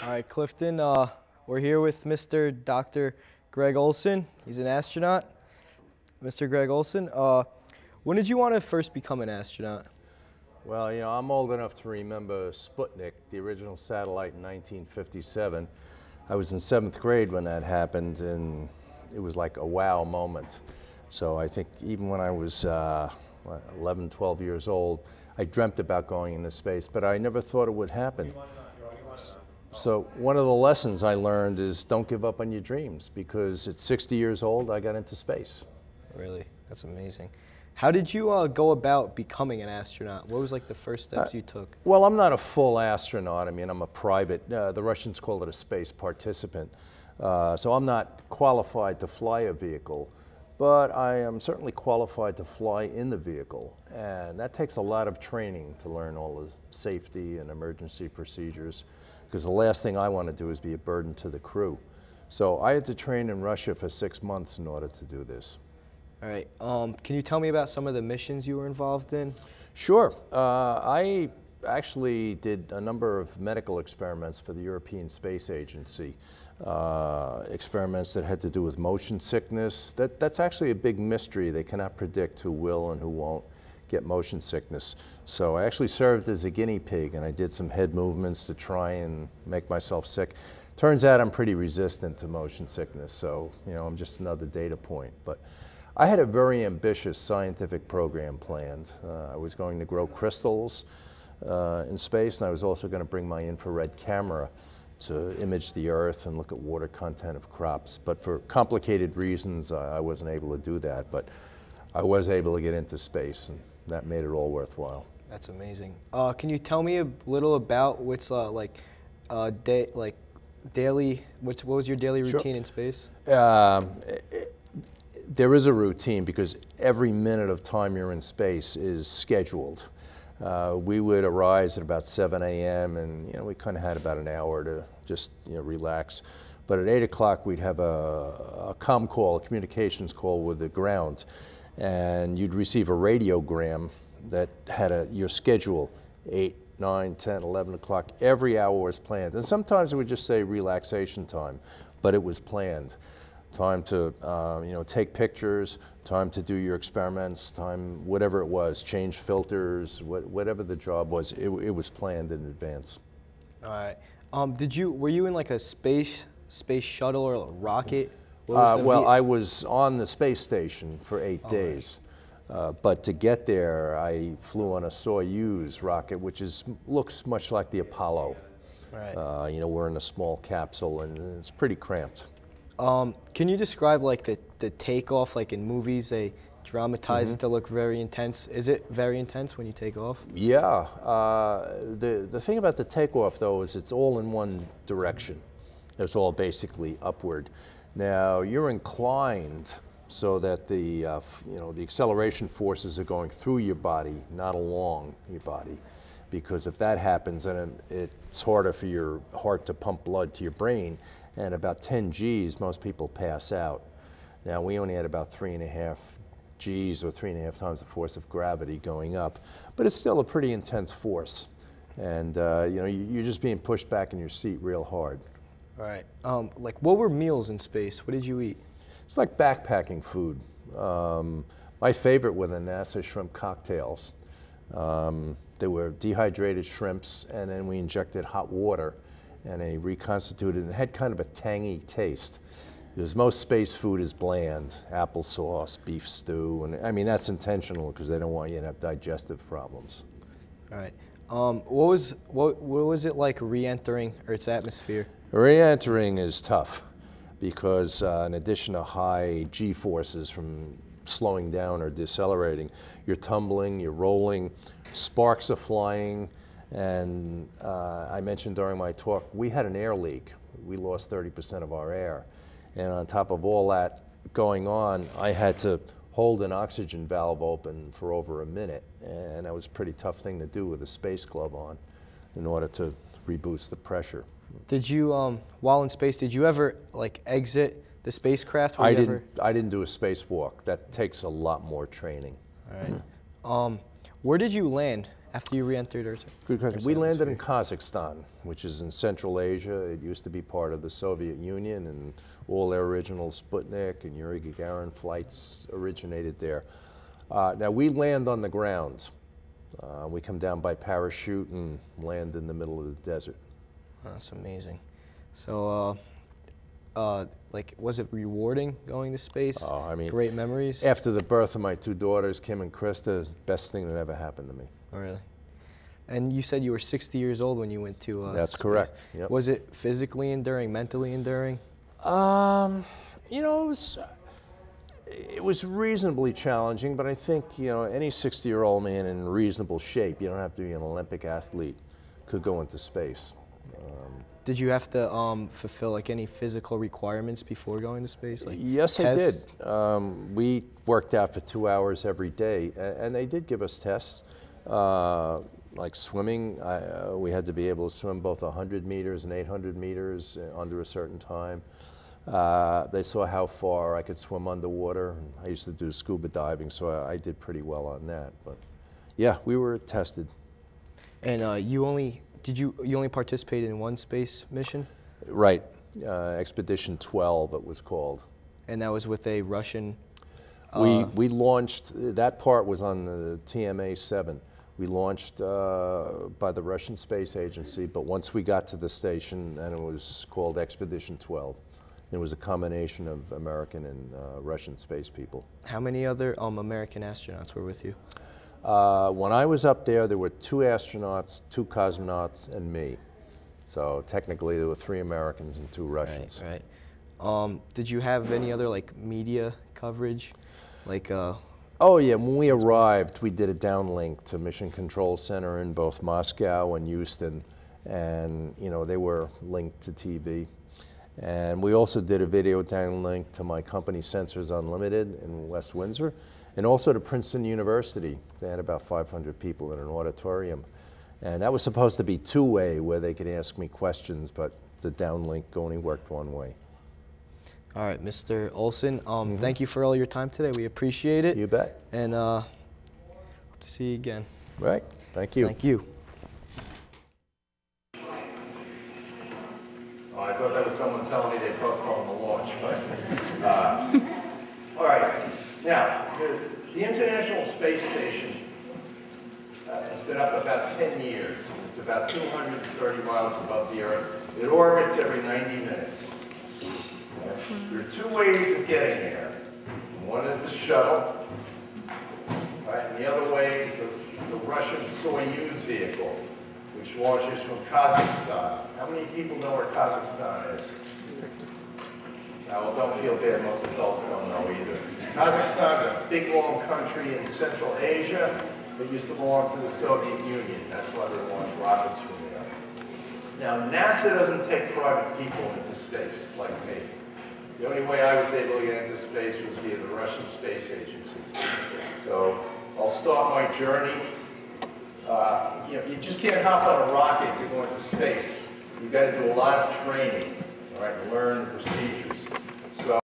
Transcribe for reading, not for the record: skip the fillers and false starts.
All right, Clifton, we're here with Mr. Dr. Greg Olsen. He's an astronaut. Mr. Greg Olsen, when did you want to first become an astronaut? Well, you know, I'm old enough to remember Sputnik, the original satellite in 1957. I was in 7th grade when that happened, and it was like a wow moment. So I think even when I was 11, 12 years old, I dreamt about going into space, but I never thought it would happen. So one of the lessons I learned is don't give up on your dreams, because at 60 years old, I got into space. Really? That's amazing. How did you go about becoming an astronaut? What was like the first steps you took? Well, I'm not a full astronaut. I mean, I'm a private, the Russians call it a space participant. So I'm not qualified to fly a vehicle, but I am certainly qualified to fly in the vehicle. And that takes a lot of training to learn all the safety and emergency procedures, because the last thing I want to do is be a burden to the crew. So I had to train in Russia for 6 months in order to do this. All right. Can you tell me about some of the missions you were involved in? Sure. I actually did a number of medical experiments for the European Space Agency. Experiments that had to do with motion sickness. That's actually a big mystery. They cannot predict who will and who won't get motion sickness. So I actually served as a guinea pig, and I did some head movements to try and make myself sick. Turns out I'm pretty resistant to motion sickness, so you know, I'm just another data point. But I had a very ambitious scientific program planned. I was going to grow crystals in space, and I was also going to bring my infrared camera to image the Earth and look at water content of crops. But for complicated reasons, I wasn't able to do that. But I was able to get into space, and that made it all worthwhile. That's amazing. Can you tell me a little about what's daily? What was your daily routine in space? There is a routine, because every minute of time you're in space is scheduled. We would arise at about 7 a.m. and you know, we kind of had about an hour to just relax. But at 8 o'clock we'd have a comm call, a communications call with the ground, and you'd receive a radiogram that had your schedule, 8, 9, 10, 11 o'clock. Every hour was planned, and sometimes it would just say relaxation time, but it was planned. Time to take pictures, time to do your experiments, time whatever it was, change filters, whatever the job was, it was planned in advance. All right. Were you in like a space shuttle or a rocket? Well, I was on the space station for 8 days. But to get there, I flew on a Soyuz rocket, which looks much like the Apollo. Right. We're in a small capsule, and it's pretty cramped. Can you describe like the takeoff, like in movies, they dramatize it to look very intense. Is it very intense when you take off? Yeah. The thing about the takeoff, though, is it's all in one direction. It's all basically upward. Now, you're inclined so that the acceleration forces are going through your body, not along your body. Because if that happens, then it's harder for your heart to pump blood to your brain. And about 10 Gs, most people pass out. Now, we only had about 3.5 Gs, or 3.5 times the force of gravity going up. But it's still a pretty intense force. And you're just being pushed back in your seat real hard. All right. Like, what were meals in space? What did you eat? It's like backpacking food. My favorite were the NASA shrimp cocktails. They were dehydrated shrimps, and then we injected hot water, and they reconstituted, and it had kind of a tangy taste. Because most space food is bland, applesauce, beef stew, and I mean, that's intentional because they don't want you to have digestive problems. All right. What was it like re-entering Earth's atmosphere? Re-entering is tough because in addition to high G-forces from slowing down or decelerating, you're tumbling, you're rolling, sparks are flying, and I mentioned during my talk, we had an air leak. We lost 30% of our air. And on top of all that going on, I had to hold an oxygen valve open for over a minute, and that was a pretty tough thing to do with a space glove on in order to reboost the pressure. Did you, while in space, did you ever like exit the spacecraft? I didn't do a spacewalk. That takes a lot more training. All right. Where did you land after you re-entered Earth? Good question. We landed in Kazakhstan, which is in Central Asia. It used to be part of the Soviet Union, and all their original Sputnik and Yuri Gagarin flights originated there. Now we land on the ground. We come down by parachute and land in the middle of the desert. That's amazing. So, like, was it rewarding going to space? Oh, I mean, great memories? After the birth of my two daughters, Kim and Krista, best thing that ever happened to me. Oh, really? And you said you were 60 years old when you went to That's space. correct. Yep. Was it physically enduring, mentally enduring? You know, it was reasonably challenging, but I think, you know, any 60-year-old man in reasonable shape, you don't have to be an Olympic athlete, could go into space. Did you have to fulfill like any physical requirements before going to space? Like yes, tests? I did. We worked out for 2 hours every day, and they did give us tests. Like swimming, we had to be able to swim both 100 meters and 800 meters under a certain time. They saw how far I could swim underwater. I used to do scuba diving, so I did pretty well on that. But yeah, we were tested. And you only participated in one space mission? Right, Expedition 12 it was called. And that was with a Russian? We launched, that part was on the TMA-7. We launched by the Russian Space Agency, but once we got to the station, and it was called Expedition 12. It was a combination of American and Russian space people. How many other American astronauts were with you? When I was up there were 2 astronauts, 2 cosmonauts, and me. So technically there were 3 Americans and 2 Russians. Right. Did you have any other like media coverage? Like Oh yeah, when we arrived, we did a downlink to Mission Control Center in both Moscow and Houston, and you know they were linked to TV. And we also did a video downlink to my company Sensors Unlimited in West Windsor, and also to Princeton University. They had about 500 people in an auditorium. And that was supposed to be 2-way where they could ask me questions, but the downlink only worked 1 way. All right, Mr. Olsen, thank you for all your time today. We appreciate it. You bet. And hope to see you again. Right. Thank you. Thank you. I thought that was someone telling me they postponed the launch, but all right. Now, the International Space Station has been up about 10 years. It's about 230 miles above the Earth. It orbits every 90 minutes. There are 2 ways of getting there. One is the shuttle, right? And the other way is the Russian Soyuz vehicle, which launches from Kazakhstan. How many people know where Kazakhstan is? Well, don't feel bad, most adults don't know either. Kazakhstan is a big, long country in Central Asia that used to belong to the Soviet Union. That's why they launch rockets from there. Now, NASA doesn't take private people into space like me. The only way I was able to get into space was via the Russian Space Agency. So I'll start my journey. You know, you just can't hop on a rocket to go into space. You've got to do a lot of training, all right, and learn procedures.